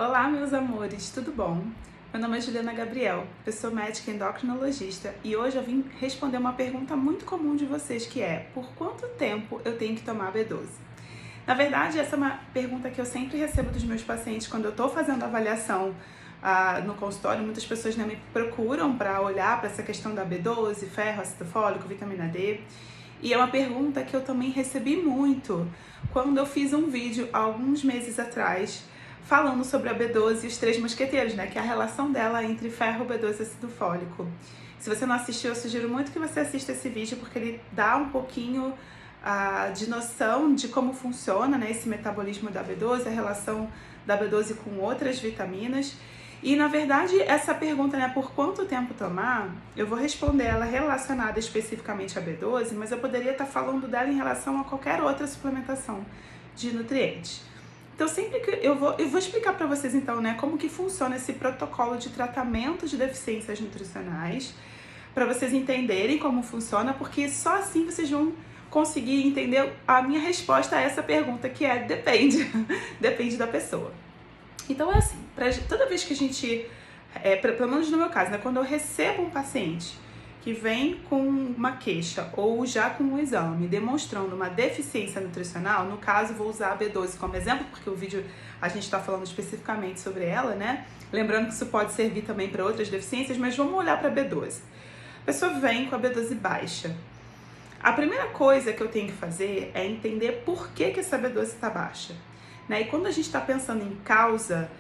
Olá, meus amores, tudo bom? Meu nome é Juliana Gabriel, eu sou médica endocrinologista e hoje eu vim responder uma pergunta muito comum de vocês, que é: por quanto tempo eu tenho que tomar B12? Na verdade, essa é uma pergunta que eu sempre recebo dos meus pacientes quando eu estou fazendo avaliação no consultório. Muitas pessoas, né, me procuram para olhar para essa questão da B12, ferro, ácido fólico, vitamina D. E é uma pergunta que eu também recebi muito quando eu fiz um vídeo há alguns meses atrás falando sobre a B12 e os três mosqueteiros, né? Que é a relação dela entre ferro, B12 e ácido fólico. Se você não assistiu, eu sugiro muito que você assista esse vídeo, porque ele dá um pouquinho de noção de como funciona, né, esse metabolismo da B12, a relação da B12 com outras vitaminas. E, na verdade, essa pergunta, né, por quanto tempo tomar, eu vou responder ela relacionada especificamente à B12, mas eu poderia estar falando dela em relação a qualquer outra suplementação de nutrientes. Então, sempre que eu vou explicar para vocês, então, né, como que funciona esse protocolo de tratamento de deficiências nutricionais, para vocês entenderem como funciona, porque só assim vocês vão conseguir entender a minha resposta a essa pergunta, que é depende, depende da pessoa. Então é assim, toda vez que a gente, pelo menos no meu caso, né, quando eu recebo um paciente que vem com uma queixa ou já com um exame demonstrando uma deficiência nutricional, no caso vou usar a B12 como exemplo, porque o vídeo a gente está falando especificamente sobre ela, né? Lembrando que isso pode servir também para outras deficiências, mas vamos olhar para a B12. A pessoa vem com a B12 baixa. A primeira coisa que eu tenho que fazer é entender por que essa B12 está baixa. Né? E quando a gente está pensando em causa,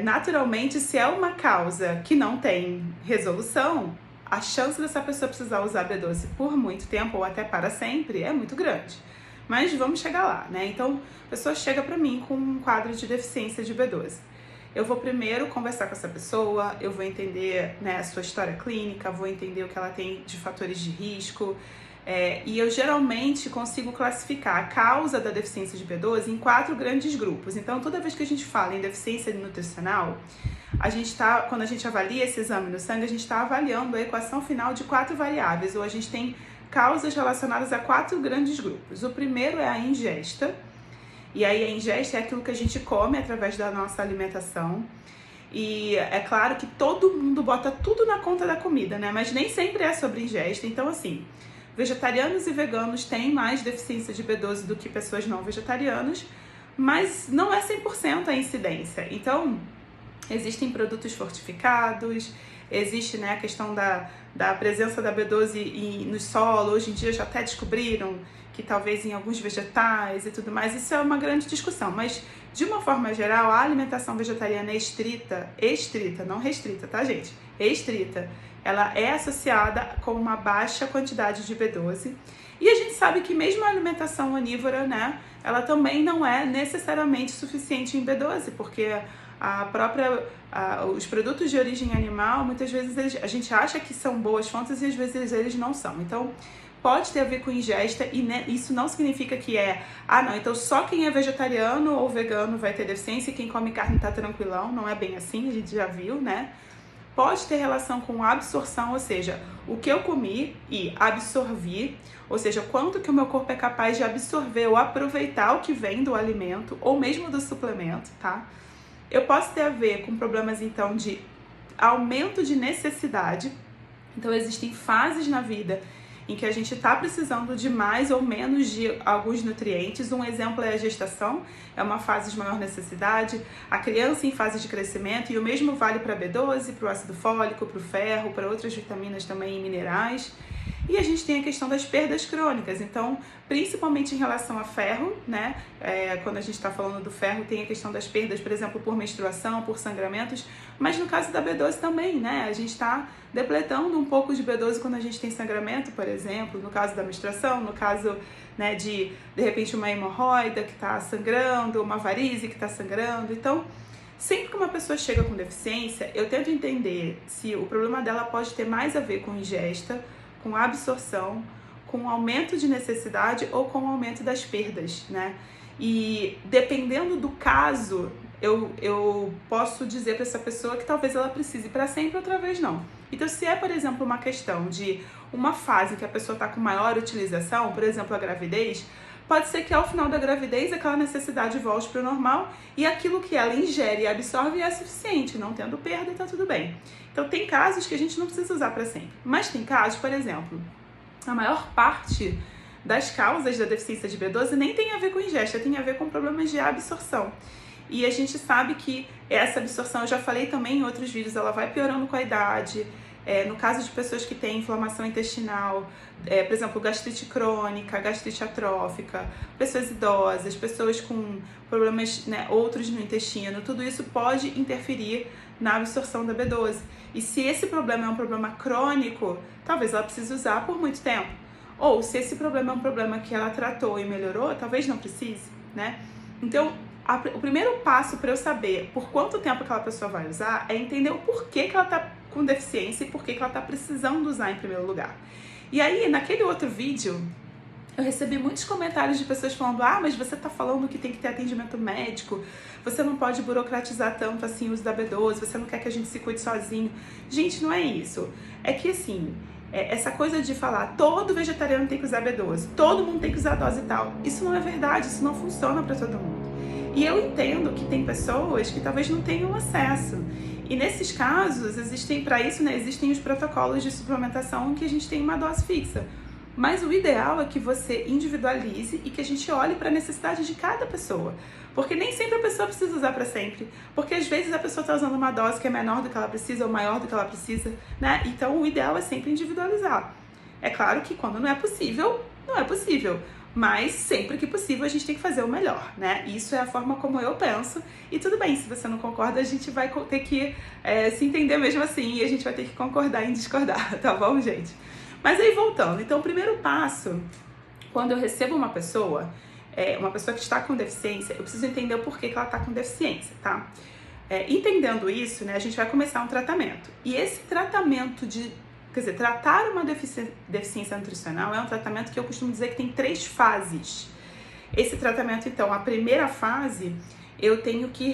naturalmente, se é uma causa que não tem resolução, a chance dessa pessoa precisar usar B12 por muito tempo ou até para sempre é muito grande. Mas vamos chegar lá, né? Então, a pessoa chega para mim com um quadro de deficiência de B12. Eu vou primeiro conversar com essa pessoa, eu vou entender, né, a sua história clínica, vou entender o que ela tem de fatores de risco, e eu geralmente consigo classificar a causa da deficiência de B12 em 4 grandes grupos. Então, toda vez que a gente fala em deficiência nutricional, quando a gente avalia esse exame no sangue, a gente está avaliando a equação final de 4 variáveis, ou a gente tem causas relacionadas a 4 grandes grupos. O primeiro é a ingesta. E aí a ingesta é aquilo que a gente come através da nossa alimentação. E é claro que todo mundo bota tudo na conta da comida, né? Mas nem sempre é sobre ingesta. Então, assim, vegetarianos e veganos têm mais deficiência de B12 do que pessoas não vegetarianas, mas não é 100% a incidência. Então, existem produtos fortificados, existe, né, a questão da presença da B12 no solo. Hoje em dia já até descobriram que talvez em alguns vegetais e tudo mais. Isso é uma grande discussão, mas de uma forma geral, a alimentação vegetariana é estrita, não restrita, tá, gente? Estrita. Ela é associada com uma baixa quantidade de B12. E a gente sabe que mesmo a alimentação onívora, né, ela também não é necessariamente suficiente em B12, porque os produtos de origem animal, muitas vezes a gente acha que são boas fontes e às vezes eles não são. Então, pode ter a ver com ingesta e isso não significa que não, então só quem é vegetariano ou vegano vai ter deficiência e quem come carne tá tranquilão. Não é bem assim, a gente já viu, né? Pode ter relação com absorção, ou seja, o que eu comi e absorvi, ou seja, quanto que o meu corpo é capaz de absorver ou aproveitar o que vem do alimento ou mesmo do suplemento, tá? Eu posso ter a ver com problemas, então, de aumento de necessidade. Então, existem fases na vida em que a gente está precisando de mais ou menos de alguns nutrientes. Um exemplo é a gestação, é uma fase de maior necessidade, a criança em fase de crescimento, e o mesmo vale para a B12, para o ácido fólico, para o ferro, para outras vitaminas também e minerais. E a gente tem a questão das perdas crônicas, então, principalmente em relação a ferro, né? Quando a gente está falando do ferro, tem a questão das perdas, por exemplo, por menstruação, por sangramentos, mas no caso da B12 também, né? A gente está depletando um pouco de B12 quando a gente tem sangramento, por exemplo, no caso da menstruação, no caso, né, de repente, uma hemorroida que está sangrando, uma varize que está sangrando. Então, sempre que uma pessoa chega com deficiência, eu tento entender se o problema dela pode ter mais a ver com ingesta, com absorção, com aumento de necessidade ou com aumento das perdas, né? E dependendo do caso, eu posso dizer para essa pessoa que talvez ela precise para sempre, outra vez não. Então, se é, por exemplo, uma questão de uma fase que a pessoa está com maior utilização, por exemplo, a gravidez, pode ser que ao final da gravidez aquela necessidade volte para o normal e aquilo que ela ingere e absorve é suficiente, não tendo perda, tá tudo bem. Então tem casos que a gente não precisa usar para sempre, mas tem casos, por exemplo, a maior parte das causas da deficiência de B12 nem tem a ver com ingesta, tem a ver com problemas de absorção. E a gente sabe que essa absorção, eu já falei também em outros vídeos, ela vai piorando com a idade. No caso de pessoas que têm inflamação intestinal, por exemplo, gastrite crônica, gastrite atrófica, pessoas idosas, pessoas com problemas, né, outros no intestino, tudo isso pode interferir na absorção da B12. E se esse problema é um problema crônico, talvez ela precise usar por muito tempo. Ou se esse problema é um problema que ela tratou e melhorou, talvez não precise, né? Então, o primeiro passo para eu saber por quanto tempo aquela pessoa vai usar é entender o porquê que ela está com deficiência e porquê que ela está precisando usar em primeiro lugar. E aí, naquele outro vídeo, eu recebi muitos comentários de pessoas falando: ah, mas você está falando que tem que ter atendimento médico, você não pode burocratizar tanto assim o uso da B12, você não quer que a gente se cuide sozinho. Gente, não é isso. É que assim, essa coisa de falar todo vegetariano tem que usar B12, todo mundo tem que usar a dose e tal, isso não é verdade, isso não funciona para todo mundo. E eu entendo que tem pessoas que talvez não tenham acesso. E nesses casos, para isso, né, existem os protocolos de suplementação em que a gente tem uma dose fixa. Mas o ideal é que você individualize e que a gente olhe para a necessidade de cada pessoa. Porque nem sempre a pessoa precisa usar para sempre. Porque às vezes a pessoa está usando uma dose que é menor do que ela precisa ou maior do que ela precisa, né? Então o ideal é sempre individualizar. É claro que quando não é possível, não é possível. Mas sempre que possível a gente tem que fazer o melhor, né? Isso é a forma como eu penso. E tudo bem, se você não concorda, a gente vai ter que se entender mesmo assim e a gente vai ter que concordar em discordar, tá bom, gente? Mas aí voltando, então o primeiro passo, quando eu recebo uma pessoa que está com deficiência, eu preciso entender o porquê que ela está com deficiência, tá? Entendendo isso, né, a gente vai começar um tratamento. E esse tratamento tratar uma deficiência nutricional é um tratamento que eu costumo dizer que tem 3 fases. Esse tratamento, então, a primeira fase, eu tenho que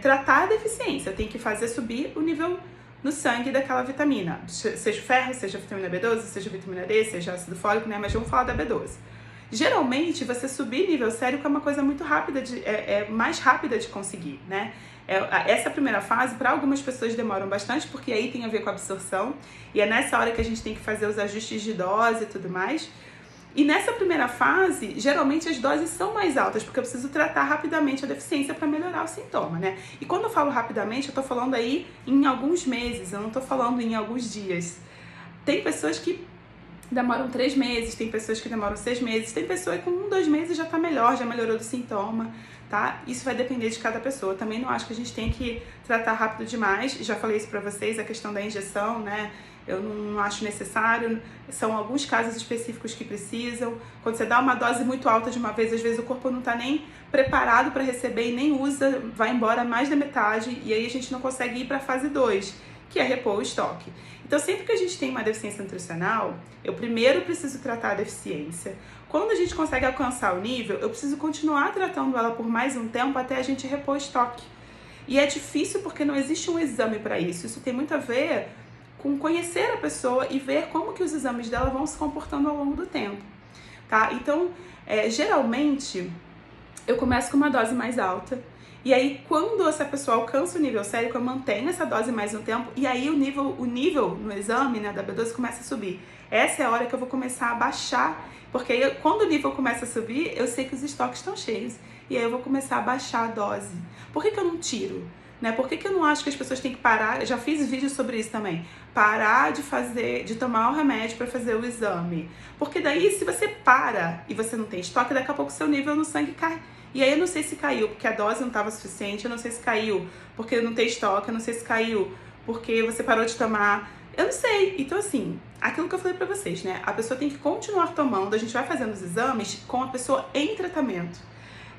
tratar a deficiência, eu tenho que fazer subir o nível no sangue daquela vitamina, seja ferro, seja vitamina B12, seja vitamina D, seja ácido fólico, né? Mas vamos falar da B12. Geralmente, você subir nível sérico é uma coisa muito rápida, mais rápida de conseguir, né? Essa primeira fase, para algumas pessoas demoram bastante, porque aí tem a ver com a absorção, e é nessa hora que a gente tem que fazer os ajustes de dose e tudo mais. E nessa primeira fase, geralmente as doses são mais altas, porque eu preciso tratar rapidamente a deficiência para melhorar o sintoma, né? E quando eu falo rapidamente, eu tô falando aí em alguns meses, eu não tô falando em alguns dias. Tem pessoas que demoram 3 meses, tem pessoas que demoram 6 meses, tem pessoa que com 1, 2 meses já tá melhor, já melhorou do sintoma, tá? Isso vai depender de cada pessoa. Também não acho que a gente tem que tratar rápido demais, já falei isso pra vocês, a questão da injeção, né? Eu não acho necessário, são alguns casos específicos que precisam. Quando você dá uma dose muito alta de uma vez, às vezes o corpo não está nem preparado para receber e nem usa, vai embora mais da metade, e aí a gente não consegue ir para a fase 2, que é repor o estoque. Então, sempre que a gente tem uma deficiência nutricional, eu primeiro preciso tratar a deficiência. Quando a gente consegue alcançar o nível, eu preciso continuar tratando ela por mais um tempo até a gente repor o estoque. E é difícil porque não existe um exame para isso. Isso tem muito a ver com conhecer a pessoa e ver como que os exames dela vão se comportando ao longo do tempo, tá? Então, geralmente, eu começo com uma dose mais alta, e aí quando essa pessoa alcança o nível sérico, eu mantenho essa dose mais um tempo, e aí o nível no exame, né, da B12 começa a subir. Essa é a hora que eu vou começar a baixar, porque aí, quando o nível começa a subir, eu sei que os estoques estão cheios, e aí eu vou começar a baixar a dose. Por que eu não tiro? Né? Por que eu não acho que as pessoas têm que parar? Eu já fiz vídeo sobre isso também. Parar de tomar o remédio para fazer o exame. Porque daí, se você para e você não tem estoque, daqui a pouco seu nível no sangue cai. E aí eu não sei se caiu porque a dose não estava suficiente, eu não sei se caiu porque não tem estoque, eu não sei se caiu porque você parou de tomar. Eu não sei. Então, assim, aquilo que eu falei pra vocês, né? A pessoa tem que continuar tomando, a gente vai fazendo os exames com a pessoa em tratamento.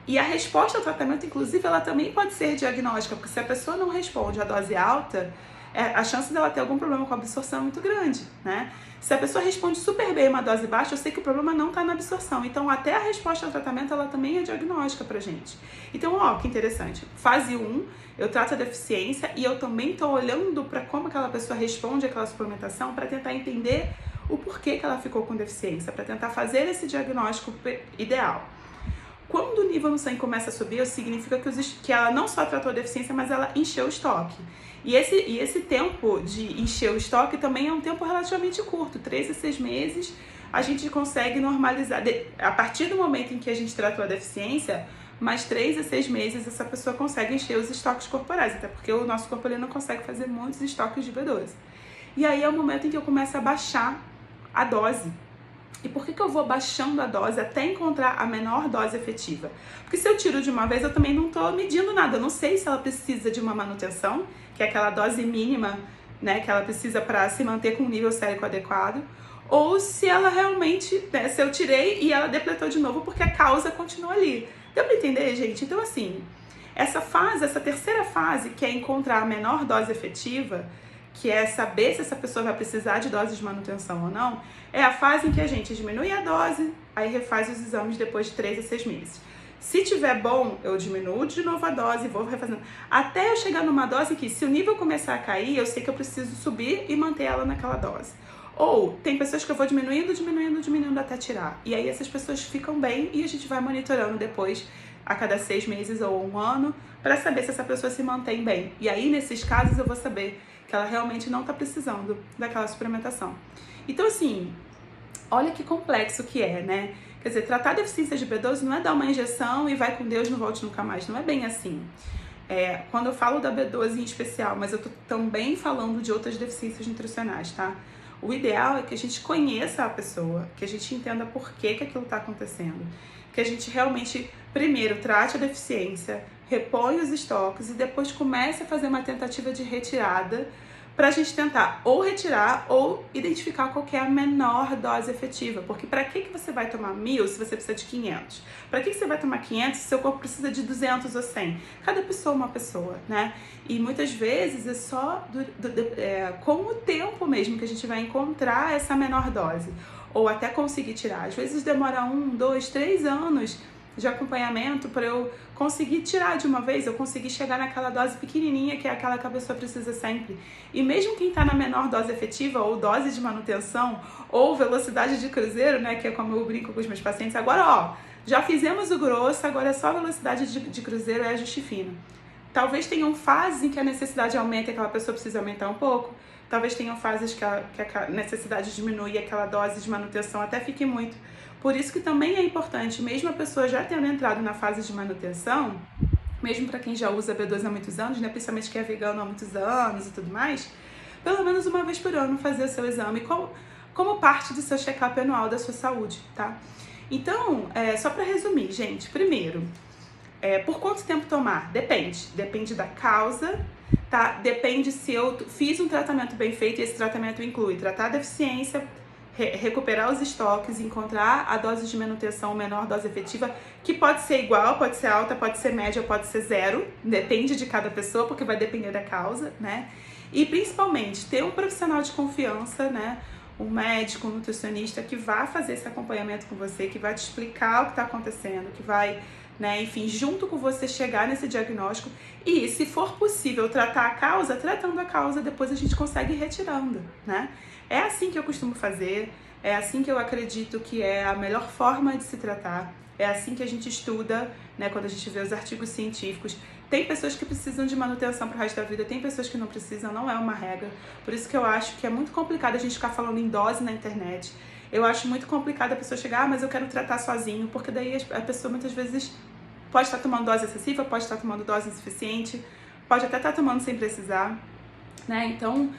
E a resposta ao tratamento, inclusive, ela também pode ser diagnóstica, porque se a pessoa não responde a dose alta, a chance dela ter algum problema com a absorção é muito grande, né? Se a pessoa responde super bem uma dose baixa, eu sei que o problema não está na absorção. Então, até a resposta ao tratamento, ela também é diagnóstica pra gente. Então, ó, que interessante. Fase 1, eu trato a deficiência e eu também estou olhando para como aquela pessoa responde àquela suplementação para tentar entender o porquê que ela ficou com deficiência, para tentar fazer esse diagnóstico ideal. Quando o nível no sangue começa a subir, significa que ela não só tratou a deficiência, mas ela encheu o estoque. E esse tempo de encher o estoque também é um tempo relativamente curto, 3 a 6 meses, a gente consegue normalizar. A partir do momento em que a gente tratou a deficiência, mais 3 a 6 meses essa pessoa consegue encher os estoques corporais, até porque o nosso corpo ele não consegue fazer muitos estoques de B12. E aí é o momento em que eu começo a baixar a dose. E por que eu vou baixando a dose até encontrar a menor dose efetiva? Porque se eu tiro de uma vez, eu também não estou medindo nada. Eu não sei se ela precisa de uma manutenção, que é aquela dose mínima, né, que ela precisa para se manter com um nível sérico adequado, ou se ela realmente, né, se eu tirei e ela depletou de novo porque a causa continua ali. Deu para entender, gente? Então, assim, essa terceira fase, que é encontrar a menor dose efetiva, que é saber se essa pessoa vai precisar de dose de manutenção ou não, é a fase em que a gente diminui a dose, aí refaz os exames depois de 3 a 6 meses. Se tiver bom, eu diminuo de novo a dose e vou refazendo. Até eu chegar numa dose que, se o nível começar a cair, eu sei que eu preciso subir e manter ela naquela dose. Ou tem pessoas que eu vou diminuindo até tirar. E aí essas pessoas ficam bem e a gente vai monitorando depois, a cada 6 meses ou um ano, para saber se essa pessoa se mantém bem. E aí, nesses casos, eu vou saber que ela realmente não está precisando daquela suplementação. Então, assim, olha que complexo que é, né? Quer dizer, tratar a deficiência de B12 não é dar uma injeção e vai com Deus, não volte nunca mais. Não é bem assim. Quando eu falo da B12 em especial, mas eu tô também falando de outras deficiências nutricionais, tá? O ideal é que a gente conheça a pessoa, que a gente entenda por que aquilo está acontecendo, que a gente realmente, primeiro, trate a deficiência, repõe os estoques e depois comece a fazer uma tentativa de retirada para a gente tentar ou retirar ou identificar qual que é a menor dose efetiva. Porque para que você vai tomar 1.000 se você precisa de 500? Para que você vai tomar 500 se seu corpo precisa de 200 ou 100? Cada pessoa é uma pessoa, né? E muitas vezes é só com o tempo mesmo que a gente vai encontrar essa menor dose. Ou até conseguir tirar. Às vezes demora 1, 2, 3 anos de acompanhamento para eu conseguir tirar de uma vez, eu conseguir chegar naquela dose pequenininha que é aquela que a pessoa precisa sempre. E mesmo quem está na menor dose efetiva, ou dose de manutenção, ou velocidade de cruzeiro, né, que é como eu brinco com os meus pacientes, agora ó, já fizemos o grosso, agora é só velocidade de cruzeiro e ajuste fino. Talvez tenham fases em que a necessidade aumenta e aquela pessoa precisa aumentar um pouco. Talvez tenham fases que a necessidade diminui e aquela dose de manutenção até fique muito. Por isso que também é importante, mesmo a pessoa já tendo entrado na fase de manutenção, mesmo para quem já usa B12 há muitos anos, né, principalmente que é vegano há muitos anos e tudo mais, pelo menos uma vez por ano fazer o seu exame como parte do seu check-up anual da sua saúde, tá? Então, só para resumir, gente, primeiro, por quanto tempo tomar? Depende da causa, tá? Depende se eu fiz um tratamento bem feito e esse tratamento inclui tratar a deficiência, recuperar os estoques, encontrar a dose de manutenção, menor dose efetiva, que pode ser igual, pode ser alta, pode ser média, pode ser zero, depende de cada pessoa, porque vai depender da causa, né? E principalmente ter um profissional de confiança, né? Um médico, um nutricionista que vai fazer esse acompanhamento com você, que vai te explicar o que está acontecendo, que vai, né, enfim, junto com você chegar nesse diagnóstico e, se for possível, tratar a causa, tratando a causa, depois a gente consegue ir retirando, né? É assim que eu costumo fazer, é assim que eu acredito que é a melhor forma de se tratar, é assim que a gente estuda, né, quando a gente vê os artigos científicos. Tem pessoas que precisam de manutenção pro resto da vida, tem pessoas que não precisam, não é uma regra. Por isso que eu acho que é muito complicado a gente ficar falando em dose na internet. Eu acho muito complicado a pessoa chegar, mas eu quero tratar sozinho, porque daí a pessoa muitas vezes pode estar tomando dose excessiva, pode estar tomando dose insuficiente, pode até estar tomando sem precisar, né? Então,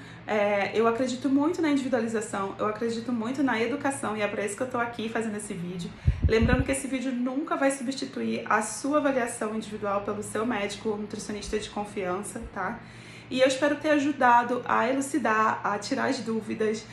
eu acredito muito na individualização, eu acredito muito na educação e é para isso que eu tô aqui fazendo esse vídeo. Lembrando que esse vídeo nunca vai substituir a sua avaliação individual pelo seu médico ou nutricionista de confiança, tá? E eu espero ter ajudado a elucidar, a tirar as dúvidas.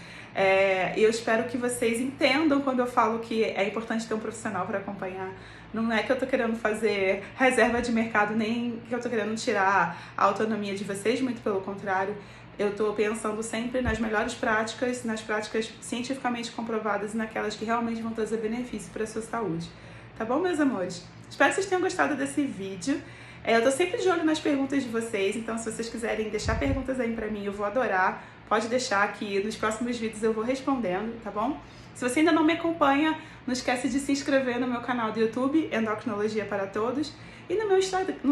E eu espero que vocês entendam quando eu falo que é importante ter um profissional para acompanhar. Não é que eu tô querendo fazer reserva de mercado, nem que eu tô querendo tirar a autonomia de vocês, muito pelo contrário. Eu tô pensando sempre nas melhores práticas, nas práticas cientificamente comprovadas e naquelas que realmente vão trazer benefício para a sua saúde. Tá bom, meus amores? Espero que vocês tenham gostado desse vídeo. Eu tô sempre de olho nas perguntas de vocês, então se vocês quiserem deixar perguntas aí pra mim, eu vou adorar. Pode deixar que nos próximos vídeos eu vou respondendo, tá bom? Se você ainda não me acompanha, não esquece de se inscrever no meu canal do YouTube, Endocrinologia para Todos, e no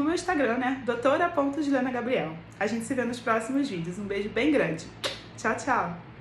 meu Instagram, né? doutora.julianagabriel. A gente se vê nos próximos vídeos. Um beijo bem grande. Tchau, tchau!